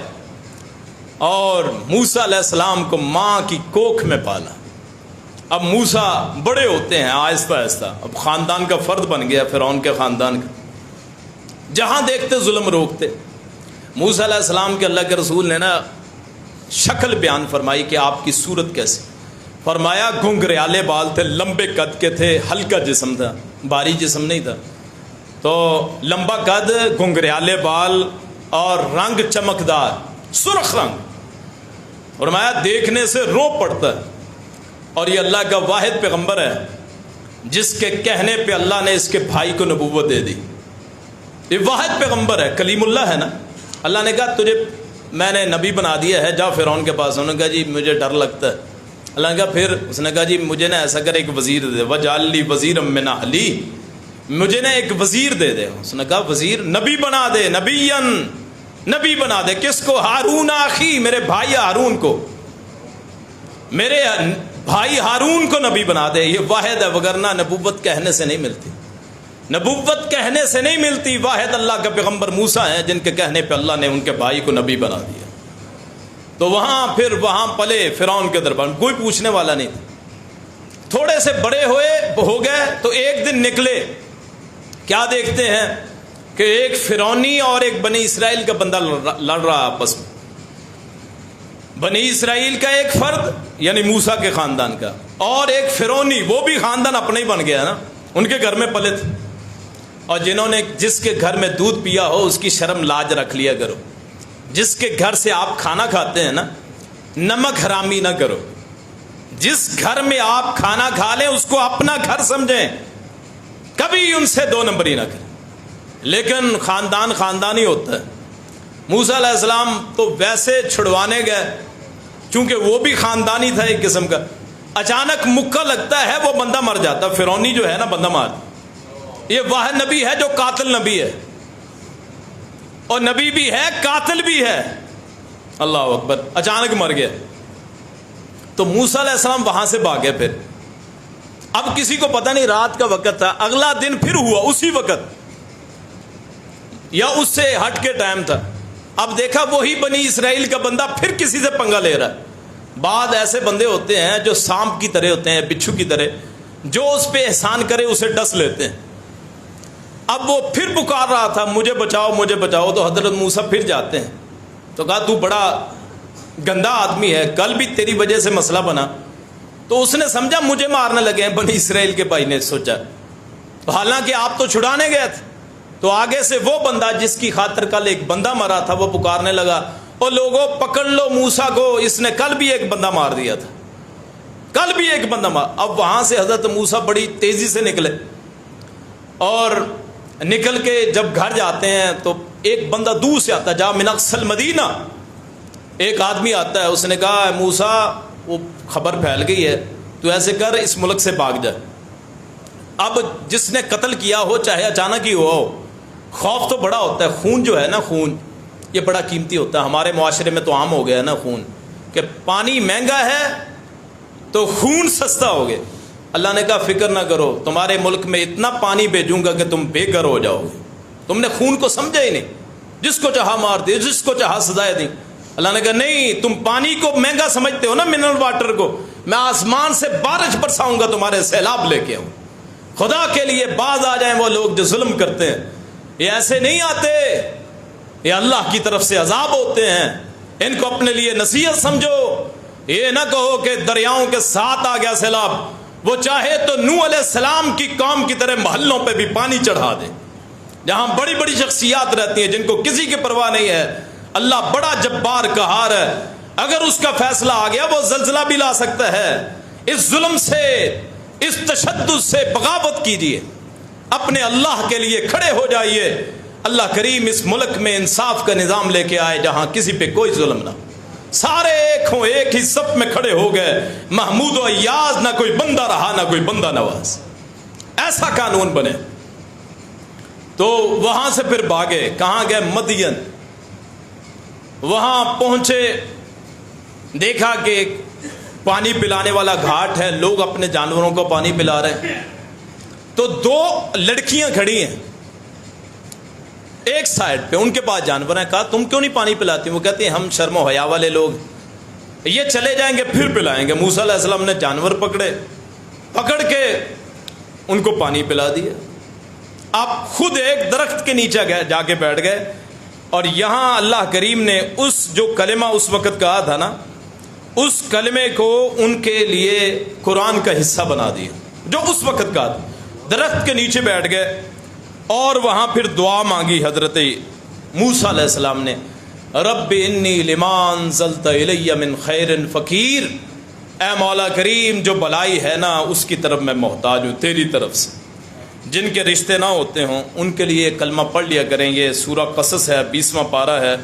اور موسیٰ علیہ السلام کو ماں کی کوکھ میں پالا۔ اب موسیٰ بڑے ہوتے ہیں آہستہ آہستہ، اب خاندان کا فرد بن گیا فرعون کے خاندان کا، جہاں دیکھتے ظلم روکتے۔ موسیٰ علیہ السلام کے اللہ کے رسول نے نا شکل بیان فرمائی کہ آپ کی صورت کیسی، فرمایا گھنگریالے بال تھے، لمبے قد کے تھے، ہلکا جسم تھا، بھاری جسم نہیں تھا، تو لمبا قد، گھنگریالے بال اور رنگ چمکدار سرخ رنگ، فرمایا دیکھنے سے رو پڑتا ہے۔ اور یہ اللہ کا واحد پیغمبر ہے جس کے کہنے پہ اللہ نے اس کے بھائی کو نبوت دے دی۔ یہ واحد پیغمبر ہے، کلیم اللہ ہے نا۔ اللہ نے کہا تجھے میں نے نبی بنا دیا ہے، جا فرعون کے پاس۔ انہوں نے کہا جی مجھے ڈر لگتا ہے۔ اللہ نے کہا پھر؟ اس نے کہا جی مجھے نا ایسا کر ایک وزیر دے، وجعل لی وزیرا من اہلی، مجھے نا ایک وزیر دے دے۔ اس نے کہا وزیر؟ نبی بنا دے، نبی بنا دے۔ کس کو؟ ہارون اخی، میرے بھائی ہارون کو، میرے بھائی ہارون کو نبی بنا دے۔ یہ واحد ہے، وگرنہ نبوت کہنے سے نہیں ملتی، نبوت کہنے سے نہیں ملتی۔ واحد اللہ کا پیغمبر موسیٰ ہیں جن کے کہنے پہ اللہ نے ان کے بھائی کو نبی بنا دیا۔ تو وہاں پلے فرعون کے دربار میں، کوئی پوچھنے والا نہیں تھا۔ تھوڑے سے بڑے ہو گئے تو ایک دن نکلے، کیا دیکھتے ہیں کہ ایک فرعونی اور ایک بنی اسرائیل کا بندہ لڑ رہا آپس میں۔ بنی اسرائیل کا ایک فرد یعنی موسیٰ کے خاندان کا، اور ایک فرعونی، وہ بھی خاندان اپنا ہی بن گیا نا، ان کے گھر میں پلے تھے۔ اور جس کے گھر میں دودھ پیا ہو اس کی شرم لاج رکھ لیا کرو۔ جس کے گھر سے آپ کھانا کھاتے ہیں نا، نمک حرامی نہ کرو۔ جس گھر میں آپ کھانا کھا لیں اس کو اپنا گھر سمجھیں، کبھی ان سے دو نمبری نہ کریں۔ لیکن خاندان ہی ہوتا ہے۔ موسیٰ علیہ السلام تو ویسے چھڑوانے گئے، چونکہ وہ بھی خاندانی تھا ایک قسم کا۔ اچانک مکہ لگتا ہے، وہ بندہ مر جاتا۔ فرعونی جو ہے نا بندہ مار، یہ واحد نبی ہے جو قاتل نبی ہے، اور نبی بھی ہے قاتل بھی ہے۔ اللہ اکبر، اچانک مر گیا۔ تو موسیٰ علیہ السلام وہاں سے بھاگے۔ پھر اب کسی کو پتہ نہیں، رات کا وقت تھا، اگلا دن پھر ہوا اسی وقت یا اس سے ہٹ کے ٹائم تھا۔ اب دیکھا وہی بنی اسرائیل کا بندہ پھر کسی سے پنگا لے رہا ہے۔ بعض ایسے بندے ہوتے ہیں جو سانپ کی طرح ہوتے ہیں، بچھو کی طرح، جو اس پہ احسان کرے اسے ڈس لیتے ہیں۔ اب وہ پھر پکار رہا تھا، مجھے بچاؤ مجھے بچاؤ۔ تو حضرت موسیٰ پھر جاتے ہیں، تو کہا تو بڑا گندا آدمی ہے، کل بھی تیری وجہ سے مسئلہ بنا۔ تو اس نے سمجھا مجھے مارنے لگے ہیں بنی اسرائیل کے بھائی نے سوچا، حالانکہ آپ تو چھڑانے گئے تھے۔ تو آگے سے وہ بندہ جس کی خاطر کل ایک بندہ مرا تھا وہ پکارنے لگا، اور لوگوں پکڑ لو موسیٰ کو، اس نے کل بھی ایک بندہ مار دیا تھا، کل بھی ایک بندہ مار۔ اب وہاں سے حضرت موسیٰ بڑی تیزی سے نکلے، اور نکل کے جب گھر جاتے ہیں تو ایک بندہ دور سے آتا ہے، جا من اقصی المدینہ، ایک آدمی آتا ہے۔ اس نے کہا موسیٰ وہ خبر پھیل گئی ہے، تو ایسے کر اس ملک سے بھاگ جائے۔ اب جس نے قتل کیا ہو چاہے اچانک ہی ہو، خوف تو بڑا ہوتا ہے۔ خون جو ہے نا، خون یہ بڑا قیمتی ہوتا ہے۔ ہمارے معاشرے میں تو عام ہو گیا ہے نا خون، کہ پانی مہنگا ہے تو خون سستا ہو گیا۔ اللہ نے کہا فکر نہ کرو، تمہارے ملک میں اتنا پانی بھیجوں گا کہ تم بے گھر ہو جاؤ گے۔ تم نے خون کو سمجھا ہی نہیں، جس کو چاہا مار دے، جس کو چاہا سزائیں دی۔ اللہ نے کہا نہیں، تم پانی کو مہنگا سمجھتے ہو نا، منرل واٹر کو، میں آسمان سے بارش برساؤں گا، تمہارے سیلاب لے کے آؤں۔ خدا کے لیے باز آ جائیں وہ لوگ جو ظلم کرتے ہیں، یہ ایسے نہیں آتے، یہ اللہ کی طرف سے عذاب ہوتے ہیں۔ ان کو اپنے لیے نصیحت سمجھو۔ یہ نہ کہو کہ دریاؤں کے ساتھ آ گیا سیلاب، وہ چاہے تو نوح علیہ السلام کی قوم کی طرح محلوں پہ بھی پانی چڑھا دے، جہاں بڑی بڑی شخصیات رہتی ہیں جن کو کسی کی پرواہ نہیں ہے۔ اللہ بڑا جبار قہار ہے، اگر اس کا فیصلہ آ گیا وہ زلزلہ بھی لا سکتا ہے۔ اس ظلم سے، اس تشدد سے بغاوت کیجیے، اپنے اللہ کے لیے کھڑے ہو جائیے۔ اللہ کریم اس ملک میں انصاف کا نظام لے کے آئے جہاں کسی پہ کوئی ظلم نہ، سارے ایک ہوں، ایک ہی صف میں کھڑے ہو گئے، محمود و ایاز، نہ کوئی بندہ رہا نہ کوئی بندہ نواز، ایسا قانون بنے۔ تو وہاں سے پھر بھاگے، کہاں گئے؟ مدین۔ وہاں پہنچے، دیکھا کہ پانی پلانے والا گھاٹ ہے، لوگ اپنے جانوروں کو پانی پلا رہے ہیں۔ تو دو لڑکیاں کھڑی ہیں ایک سائڈ پہ، ان کے پاس جانور ہیں۔ کہا تم کیوں نہیں پانی پلاتی؟ وہ کہتی ہیں ہم شرم و حیا والے لوگ، یہ چلے جائیں گے پھر پلائیں گے۔ موسیٰ علیہ السلام نے جانور پکڑ کے ان کو پانی پلا دیا۔ آپ خود ایک درخت کے نیچے جا کے بیٹھ گئے، اور یہاں اللہ کریم نے اس جو کلمہ اس وقت کہا تھا نا، اس کلمے کو ان کے لیے قرآن کا حصہ بنا دیا جو اس وقت کہا تھا۔ درخت کے نیچے بیٹھ گئے، اور وہاں پھر دعا مانگی حضرت موسیٰ علیہ السلام نے، رب انی لما انزلت الی من خیر فقیر، اے مولا کریم جو بلائی ہے نا اس کی طرف میں محتاج ہوں تیری طرف سے۔ جن کے رشتے نہ ہوتے ہوں ان کے لیے کلمہ پڑھ لیا کریں۔ یہ سورہ قصص ہے، 20واں پارہ ہے،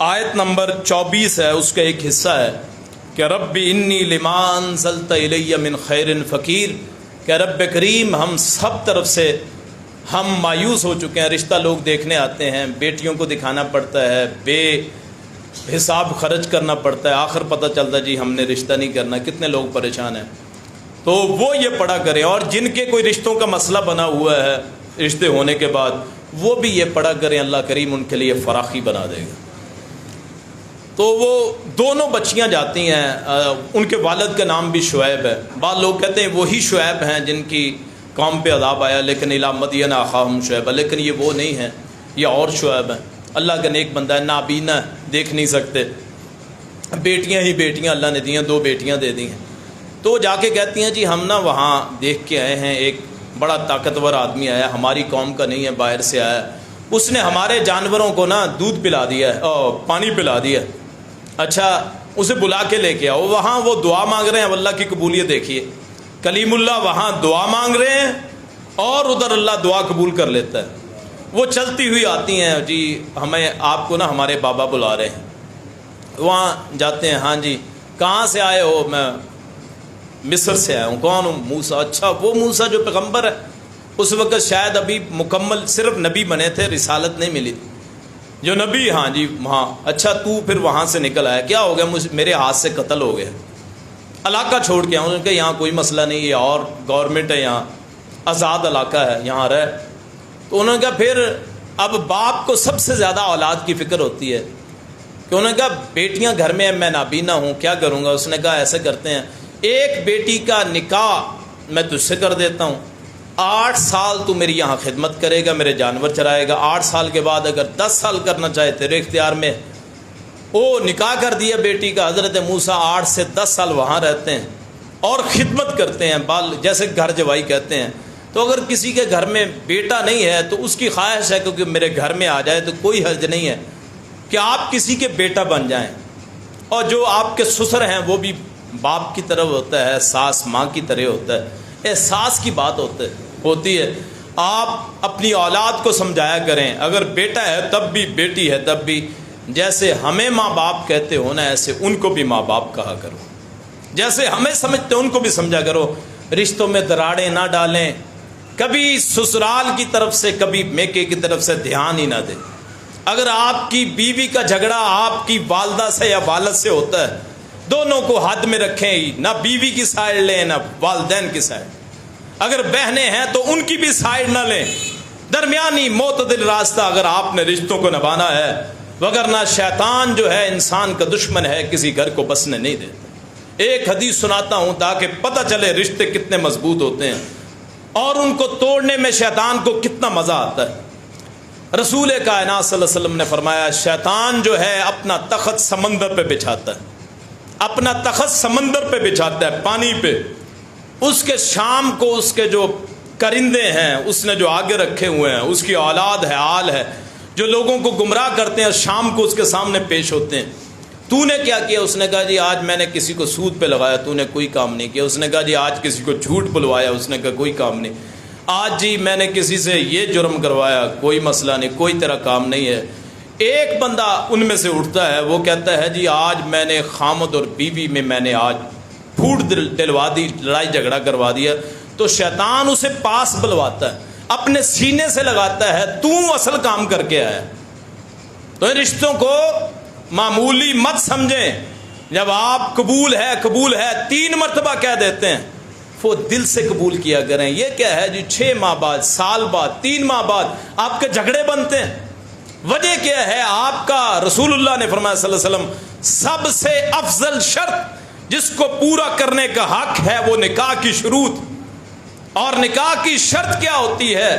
آیت نمبر 24 ہے، اس کا ایک حصہ ہے کہ رب انی لما انزلت الی من خیر فقیر، کہ رب کریم ہم سب طرف سے ہم مایوس ہو چکے ہیں۔ رشتہ لوگ دیکھنے آتے ہیں، بیٹیوں کو دکھانا پڑتا ہے، بے حساب خرچ کرنا پڑتا ہے، آخر پتہ چلتا ہے جی ہم نے رشتہ نہیں کرنا۔ کتنے لوگ پریشان ہیں۔ تو وہ یہ پڑھا کریں، اور جن کے کوئی رشتوں کا مسئلہ بنا ہوا ہے رشتے ہونے کے بعد، وہ بھی یہ پڑھا کریں، اللہ کریم ان کے لیے فراخی بنا دے گا۔ تو وہ دونوں بچیاں جاتی ہیں، ان کے والد کا نام بھی شعیب ہے، بعض لوگ کہتے ہیں وہی شعیب ہیں جن کی قوم پہ عذاب آیا، لیکن الی مدین اخاہم شعیب، لیکن یہ وہ نہیں ہیں، یہ اور شعیب ہیں۔ اللہ کا نیک بندہ ہے، نابینا دیکھ نہیں سکتے، بیٹیاں ہی بیٹیاں اللہ نے دی ہیں، 2 بیٹیاں دے دی ہیں۔ تو جا کے کہتی ہیں جی ہم نا وہاں دیکھ کے آئے ہیں، ایک بڑا طاقتور آدمی آیا، ہماری قوم کا نہیں ہے، باہر سے آیا، اس نے ہمارے جانوروں کو نا دودھ پلا دیا ہے اور پانی پلا دیا ہے۔ اچھا اسے بلا کے لے کے آؤ۔ وہاں وہ دعا مانگ رہے ہیں، اللہ کی قبولیت دیکھیے، کلیم اللہ وہاں دعا مانگ رہے ہیں اور ادھر اللہ دعا قبول کر لیتا ہے۔ وہ چلتی ہوئی آتی ہیں، جی ہمیں آپ کو نا ہمارے بابا بلا رہے ہیں۔ وہاں جاتے ہیں، ہاں جی کہاں سے آئے ہو؟ میں مصر سے آیا ہوں۔ کون ہوں؟ موسیٰ۔ اچھا وہ موسیٰ جو پیغمبر ہے، اس وقت شاید ابھی مکمل صرف نبی بنے تھے، رسالت نہیں ملی تھی، جو نبی، ہاں جی وہاں۔ اچھا تو پھر وہاں سے نکل آیا، کیا ہو گیا؟ میرے ہاتھ سے قتل ہو گیا، علاقہ چھوڑ کے آؤں۔ انہوں نے کہا یہاں کوئی مسئلہ نہیں، یہ اور گورنمنٹ ہے، یہاں آزاد علاقہ ہے، یہاں رہ۔ تو انہوں نے کہا پھر اب باپ کو سب سے زیادہ اولاد کی فکر ہوتی ہے، کہ انہوں نے کہا بیٹیاں گھر میں ہیں، میں نابینا ہوں، کیا کروں گا؟ اس نے کہا ایسے کرتے ہیں، ایک بیٹی کا نکاح میں تجھ سے کر دیتا ہوں، 8 سال تو میری یہاں خدمت کرے گا، میرے جانور چرائے گا، 8 سال کے بعد اگر 10 سال کرنا چاہے تیرے اختیار میں۔ وہ نکاح کر دیا بیٹی کا۔ حضرت موسیٰ 8 سے 10 سال وہاں رہتے ہیں اور خدمت کرتے ہیں، جیسے گھر جوائی کہتے ہیں۔ تو اگر کسی کے گھر میں بیٹا نہیں ہے تو اس کی خواہش ہے کیونکہ میرے گھر میں آ جائے، تو کوئی حرج نہیں ہے کہ آپ کسی کے بیٹا بن جائیں۔ اور جو آپ کے سسر ہیں وہ بھی باپ کی طرح ہوتا ہے، ساس ماں کی طرح ہوتا ہے، احساس کی بات ہوتی ہے۔ آپ اپنی اولاد کو سمجھایا کریں، اگر بیٹا ہے تب بھی، بیٹی ہے تب بھی، جیسے ہمیں ماں باپ کہتے ہو نا، ایسے ان کو بھی ماں باپ کہا کرو، جیسے ہمیں سمجھتے ان کو بھی سمجھا کرو۔ رشتوں میں دراڑیں نہ ڈالیں، کبھی سسرال کی طرف سے کبھی میکے کی طرف سے دھیان ہی نہ دیں۔ اگر آپ کی بیوی کا جھگڑا آپ کی والدہ سے یا والد سے ہوتا ہے، دونوں کو حد میں رکھیں ہی، نہ بیوی کی سائڈ لیں نہ والدین کی سائڈ۔ اگر بہنیں ہیں تو ان کی بھی سائڈ نہ لیں، درمیانی معتدل راستہ اگر آپ نے رشتوں کو نبھانا ہے، وگرنہ شیطان جو ہے انسان کا دشمن ہے، کسی گھر کو بسنے نہیں دیتا۔ ایک حدیث سناتا ہوں تاکہ پتہ چلے رشتے کتنے مضبوط ہوتے ہیں اور ان کو توڑنے میں شیطان کو کتنا مزہ آتا ہے۔ رسول کائنات صلی اللہ علیہ وسلم نے فرمایا، شیطان جو ہے اپنا تخت سمندر پہ بچھاتا ہے، اپنا تخت سمندر پہ بچھاتا ہے، پانی پہ۔ اس کے شام کو اس کے جو کرندے ہیں، اس نے جو آگے رکھے ہوئے ہیں، اس کی اولاد ہے، آل ہے، جو لوگوں کو گمراہ کرتے ہیں، شام کو اس کے سامنے پیش ہوتے ہیں۔ تو نے کیا کیا؟ اس نے کہا جی آج میں نے کسی کو سود پہ لگایا، تو نے کوئی کام نہیں کیا۔ اس نے کہا جی آج کسی کو جھوٹ بلوایا، اس نے کہا کوئی کام نہیں۔ آج جی میں نے کسی سے یہ جرم کروایا، کوئی مسئلہ نہیں، کوئی تیرا کام نہیں ہے۔ ایک بندہ ان میں سے اٹھتا ہے، وہ کہتا ہے جی آج میں نے خامد اور بیوی میں نے آج پھوٹ دلوا دی، لڑائی جھگڑا کروا دیا۔ تو شیطان اسے پاس بلواتا ہے، اپنے سینے سے لگاتا ہے، تو اصل کام کر کے آیا۔ تو ان رشتوں کو معمولی مت سمجھیں، جب آپ قبول ہے 3 مرتبہ کہہ دیتے ہیں، وہ دل سے قبول کیا کریں۔ یہ کیا ہے جی 6 ماہ بعد، سال بعد، 3 ماہ بعد آپ کے جھگڑے بنتے ہیں، وجہ کیا ہے؟ آپ کا رسول اللہ نے فرمایا صلی اللہ علیہ وسلم، سب سے افضل شرط جس کو پورا کرنے کا حق ہے وہ نکاح کی شروط۔ اور نکاح کی شرط کیا ہوتی ہے؟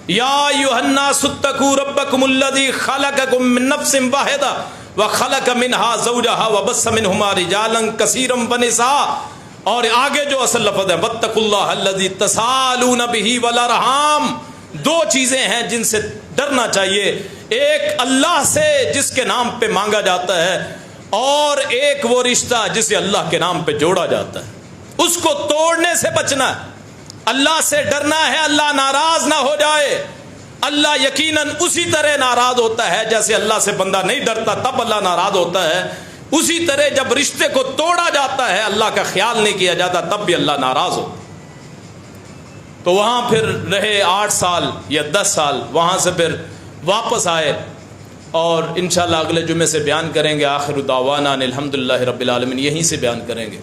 یا ایھا الناس اتقوا ربکم الذی خلقکم من نفس واحدہ وخلق منها زوجها وبث منهما رجالا کثیرا ونساء، اور آگے جو اصل لفظ ہے واتقوا اللہ الذی تساءلون به والارحام۔ 2 چیزیں ہیں جن سے ڈرنا چاہیے، ایک اللہ سے جس کے نام پہ مانگا جاتا ہے، اور ایک وہ رشتہ جسے اللہ کے نام پہ جوڑا جاتا ہے، اس کو توڑنے سے بچنا ہے۔ اللہ سے ڈرنا ہے، اللہ ناراض نہ ہو جائے۔ اللہ یقیناً اسی طرح ناراض ہوتا ہے جیسے اللہ سے بندہ نہیں ڈرتا تب اللہ ناراض ہوتا ہے، اسی طرح جب رشتے کو توڑا جاتا ہے، اللہ کا خیال نہیں کیا جاتا، تب بھی اللہ ناراض ہوتا۔ تو وہاں پھر رہے 8 سال یا 10 سال، وہاں سے پھر واپس آئے، اور انشاءاللہ اگلے جمعے سے بیان کریں گے۔ آخر دعوانا الحمدللہ رب العالمین، یہیں سے بیان کریں گے۔